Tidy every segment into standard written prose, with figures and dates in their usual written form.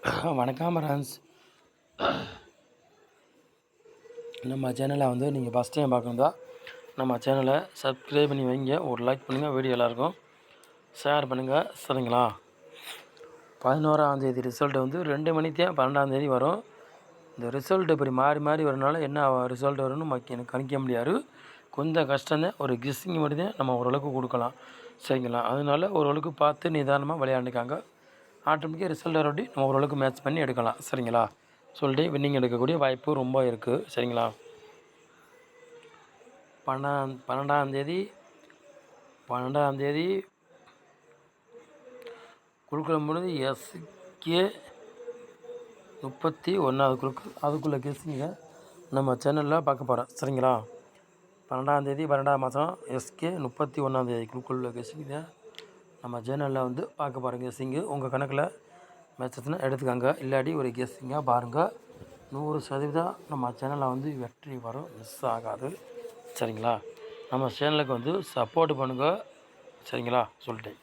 வணக்கம் ஃப்ரெண்ட்ஸ். நம்ம சேனலை வந்து நீங்கள் ஃபஸ்ட் டைம் பார்க்கணுந்தா நம்ம சேனலை சப்ஸ்கிரைப் பண்ணி வைங்க, ஒரு லைக் பண்ணுங்கள், வீடியோ எல்லாருக்கும் ஷேர் பண்ணுங்கள். சரிங்களா? 11ஆந்தேதி ரிசல்ட் வந்து 2 மணிக்கு 12ஆந்தேதி வரும். இந்த ரிசல்ட் இப்படி மாறி மாறி வரனால என்ன ரிசல்ட் வரும்னு எனக்கு கணிக்க முடியாது. கொஞ்சம் கஷ்டம்தான். ஒரு கெஸ்ஸிங் மட்டும்தான் நம்ம ஓரளவுக்கு கொடுக்கலாம். சரிங்களா? அதனால ஓரளவுக்கு பார்த்து நிதானமாக விளையாண்டுக்காங்க. ஆட்டோமேட்டிக்காக ரிசல்ட் வரட்டி நம்ம ஓரளவுக்கு மேட்ச் பண்ணி எடுக்கலாம். சரிங்களா? சொல்லிட்டு வின்னிங் எடுக்கக்கூடிய வாய்ப்பு ரொம்ப இருக்குது. சரிங்களா? 12ஆந்தேதி குழுக்கள் முடிஞ்சு எஸ்கே 31வது குழுக்கள், அதுக்குள்ளே கெஸ்ஸிங்க நம்ம சேனலில் பார்க்க போகிறோம். சரிங்களா? 12ஆந்தேதி 12ஆம் மாதம் எஸ்கே 31ஆந்தேதி குழுக்குள்ள கெஸ்ஸிங்க நம்ம சேனலில் வந்து பார்க்க போகிறோம். கெஸ்ஸிங்கு உங்கள் கணக்கில் மேட்சஸ்னால் எடுத்துக்காங்க, இல்லாட்டி ஒரு கெஸ்ஸிங்காக பாருங்கள். 100% நம்ம சேனலில் வந்து வெற்றி வரும், மிஸ் ஆகாது. சரிங்களா? நம்ம சேனலுக்கு வந்து சப்போர்ட் பண்ணுங்கள். சரிங்களா? சொல்லிட்டேன்.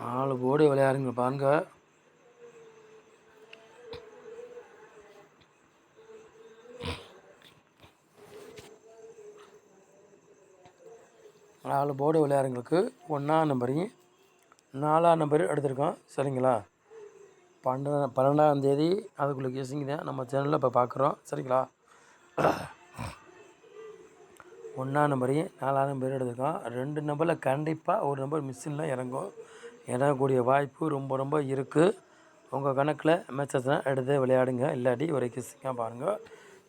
நாலு போர்டு விளையாடுங்க பாருங்க. நாலு போர்டு விளையாடுங்களுக்கு 1ஆம் நம்பரையும் 4ஆம் நம்பரும் எடுத்திருக்கோம். சரிங்களா? 12ஆந்தேதி அதுக்குள்ளே கேசிங்க தான் நம்ம சேனலில் இப்போ பார்க்குறோம். சரிங்களா? 1ஆம் நம்பரையும் 4ஆம் நம்பரும் எடுத்திருக்கோம். 2 நம்பரில் கண்டிப்பாக ஒரு நம்பர் மிஸ்ஸில் இறங்கக்கூடிய வாய்ப்பு ரொம்ப ரொம்ப இருக்குது. உங்கள் கணக்கில் மேட்சஸ் தான் எடுத்து விளையாடுங்க, இல்லாட்டி ஒரு கிஸ்ஸிங்காக பாருங்கள்.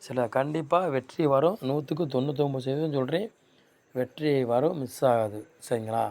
சில கண்டிப்பாக வெற்றி வரும். 100க்கு 99% சொல்கிறேன், வெற்றி வரும், மிஸ் ஆகாது. சரிங்களா?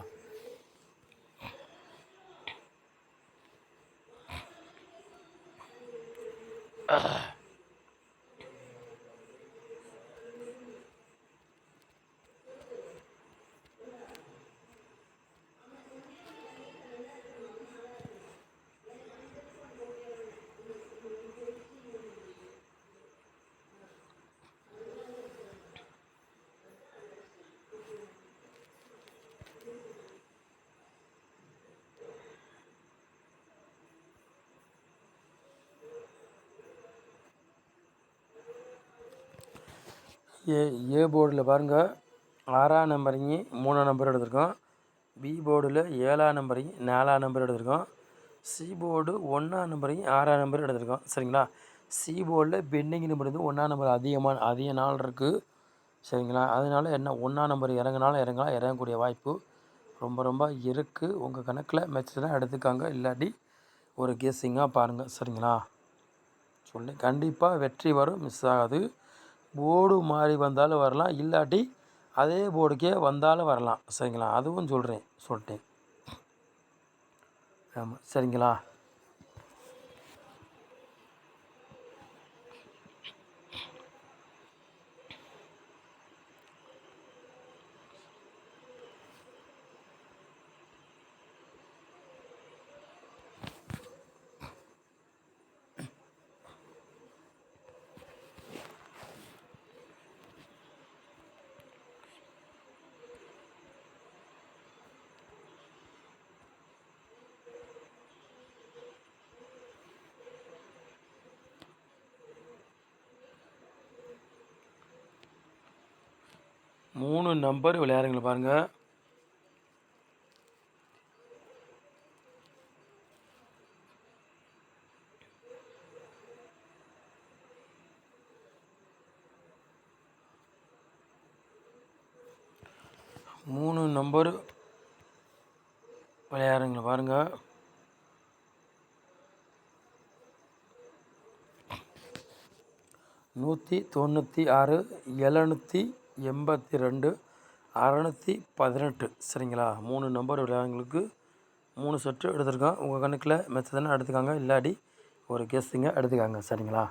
ஏ போர்டில் பாருங்கள், 6ஆம் நம்பரையும் 3ஆம் நம்பர் எடுத்திருக்கோம். பி போர்டில் 7ஆம் நம்பரையும் 4ஆம் நம்பர் எடுத்திருக்கோம். சி போர்டு 1ஆம் நம்பரையும் 6ஆம் நம்பர் எடுத்திருக்கோம். சரிங்களா? சி போர்டில் பெண்டிங் நம்பர் வந்து 1ஆம் நம்பர் அதிக நாள் இருக்குது. சரிங்களா? அதனால என்ன 1ஆம் நம்பர் இறங்கினாலும் இறங்கக்கூடிய வாய்ப்பு ரொம்ப ரொம்ப இருக்குது. உங்கள் கணக்கில் மேட்ச் தான் எடுத்துக்காங்க, இல்லாட்டி ஒரு கெஸ்ஸிங்காக பாருங்கள். சரிங்களா? சொல்லி கண்டிப்பாக வெற்றி வரும், மிஸ் ஆகாது. போர்டு மாறி வந்தாலும் வரலாம், இல்லாட்டி அதே போர்டுக்கே வந்தாலும் வரலாம். சரிங்களா? அதுவும் சொல்லிட்டேன். ஆமாம். சரிங்களா? மூணு நம்பர் விளையாடுங்கள பாருங்கள். மூணு நம்பர் விளையாடுங்கள பாருங்கள். 196, 782, 618. சரிங்களா? 3 நம்பர் விளையாடுங்களுக்கு 3 செட்டு எடுத்துருக்கோம். உங்கள் கணக்கில் மெச்ச தானே எடுத்துக்காங்க, இல்லாட்டி ஒரு கெஸ்ஸிங்க எடுத்துக்காங்க. சரிங்களா?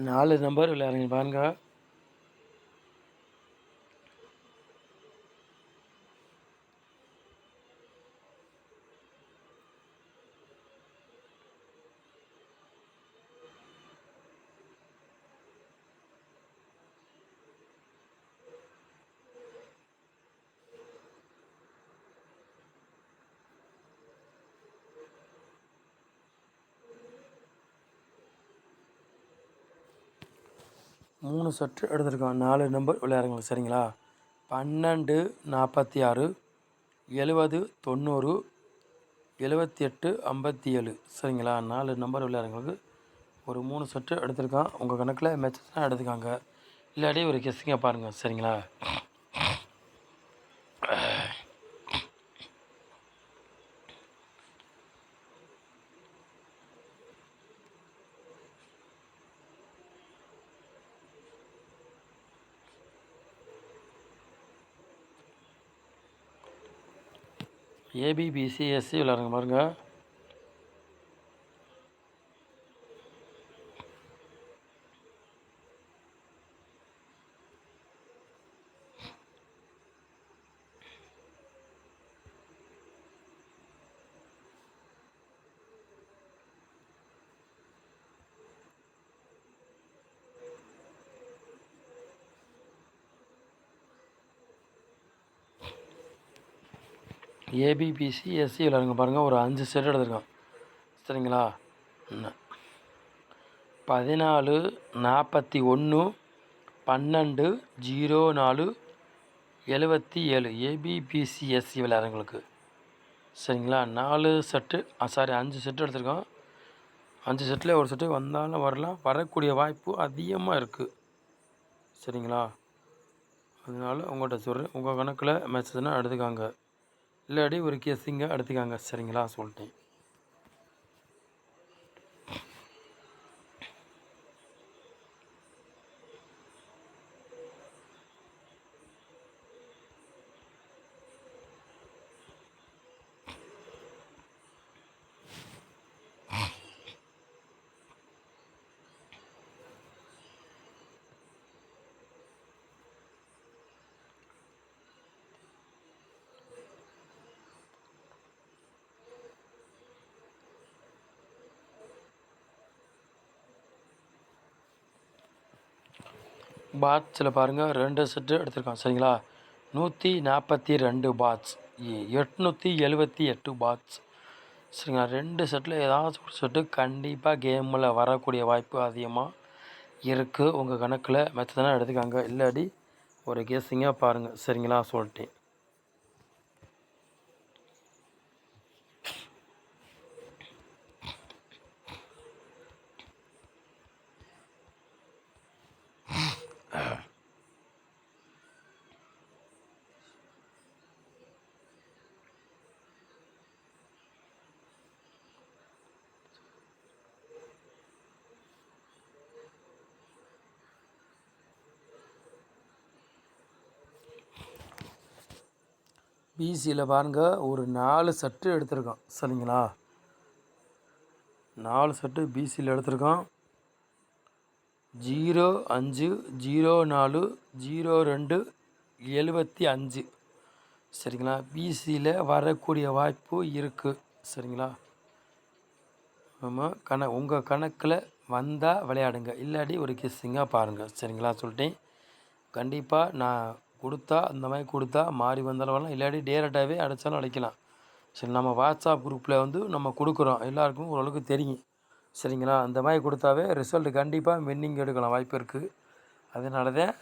4 நம்பர் விளையாடுங்க பாருங்க. மூணு செட்டு எடுத்திருக்கோம். 4 நம்பர் விளையாடுங்க சரிங்களா. 12, 46, 70, 90, 78, 57 சரிங்களா. 4 நம்பர் விளையாடுங்களுக்கு ஒரு 3 செட்டு எடுத்திருக்கோம். உங்கள் கணக்கில் மேட்சஸ் தான் எடுத்துக்காங்க, இல்லாட்டி ஒரு கெஸ்ஸிங்காக பாருங்கள் சரிங்களா. ஏபிபிசிஎஸ்சி விளையாடுங்க பாருங்கள். ஏபிபிசிஎஸ்சி விளையாடுங்க பாருங்கள். ஒரு 5 செட் எடுத்துருக்கோம் சரிங்களா. 14, 41, 12, 04, 77 ஏபிபிசிஎஸ்சி விளையாடுறவங்களுக்கு சரிங்களா. 4 செட்டு 5 செட்டு எடுத்துருக்கோம். 5 செட்டில் ஒரு செட்டு வந்தாலும் வரலாம், வரக்கூடிய வாய்ப்பு அதிகமாக இருக்குது சரிங்களா. அதனால உங்கள்கிட்ட சொல்கிறேன், உங்கள் கணக்கில் மேட்சஸ்னால் எடுத்துக்காங்க, இல்லாட்டி ஒரு கெஸ்ஸிங்காக எடுத்துக்காங்க சரிங்களா சொல்லிட்டேன். பாட்ஸில் பாருங்கள் 2 செட்டு எடுத்திருக்கோம் சரிங்களா. 142 பாட்ஸ், 878 பாட்ஸ் சரிங்களா. 2 செட்டில் ஏதாச்சும் ஒரு செட்டு கண்டிப்பாக கேமில் வரக்கூடிய வாய்ப்பு அதிகமாக இருக்குது. உங்கள் கணக்கில் மெத்ததான் எடுத்துக்காங்க, இல்லாட்டி ஒரு கெஸ்ஸிங்காக பாருங்கள் சரிங்களா சொல்லிட்டேன். பிசியில் பாருங்கள் ஒரு 4 செட்டு எடுத்திருக்கோம் சரிங்களா. 4 செட்டு பிசியில் எடுத்திருக்கோம். 05, 04, 02, 75 சரிங்களா. பிசியில் வரக்கூடிய வாய்ப்பு இருக்குது சரிங்களா. ஆமாம், உங்கள் கணக்கில் வந்தால் விளையாடுங்க, இல்லாட்டி ஒரு கெஸ்ஸிங்காக பாருங்கள் சரிங்களா சொல்லிட்டேன். கண்டிப்பாக நான் கொடுத்தா இந்த மாதிரி கொடுத்தா மாறி வந்தாலும் வரலாம், இல்லாட்டி டேரெக்டாகவே அடைச்சாலும் அடைக்கலாம் சரி. நம்ம வாட்ஸ்அப் குரூப்பில் வந்து நம்ம கொடுக்குறோம், எல்லாருக்கும் ஓரளவுக்கு தெரியும் சரிங்களா. அந்த மாதிரி கொடுத்தாவே ரிசல்ட் கண்டிப்பாக வின்னிங் எடுக்கலாம் வாய்ப்பு இருக்குது. அதனால தான்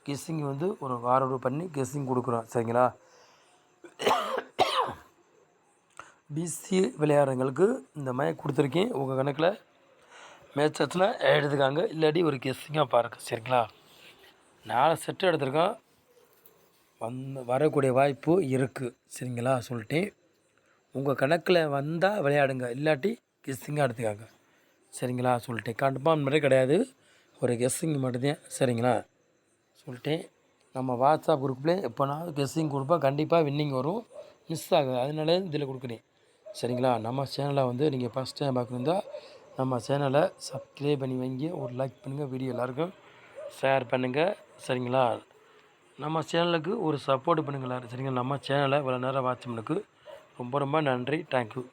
கெஸ்ஸிங் வந்து ஒரு ஆர்டர் பண்ணி கெஸ்ஸிங் கொடுக்குறோம் சரிங்களா. பிசி விளையாடுறவங்களுக்கு இந்த மாதிரி கொடுத்துருக்கேன். உங்கள் கணக்கில் மேட்ச் ஆச்சுன்னா எடுத்துக்காங்க, இல்லாட்டி ஒரு கெஸ்ஸிங்காக பாருங்கள் சரிங்களா. 4 செட்டு எடுத்திருக்கோம், வரக்கூடிய வாய்ப்பு இருக்குது சரிங்களா சொல்லிட்டேன். உங்கள் கணக்கில் வந்தால் விளையாடுங்க, இல்லாட்டி கெஸ்ஸிங்காக எடுத்துக்காங்க சரிங்களா சொல்லிட்டேன். கன்ஃபார்ம் மாதிரி கிடையாது, ஒரு கெஸ்ஸிங் மட்டும்தான் சரிங்களா சொல்லிட்டேன். நம்ம வாட்ஸ்அப் குரூப்லேயே எப்போனாலும் கெஸ்ஸிங் கொடுப்பா, கண்டிப்பாக வின்னிங் வரும், மிஸ் ஆகுது, அதனால இதில் கொடுக்குறேன் சரிங்களா. நம்ம சேனலை வந்து நீங்கள் ஃபஸ்ட் டைம் பார்க்கணுந்தா நம்ம சேனலை சப்ஸ்கிரைப் பண்ணி வைங்க, ஒரு லைக் பண்ணுங்கள், வீடியோ எல்லாருக்கும் ஷேர் பண்ணுங்கள். சரிங்களா? நம்ம சேனலுக்கு ஒரு சப்போர்ட் பண்ணுங்கள் எல்லோரும். சரிங்களா? நம்ம சேனலை இவ்வளோ நேரம் வாட்ச் பண்ணதுக்கு ரொம்ப ரொம்ப நன்றி. தேங்க்யூ.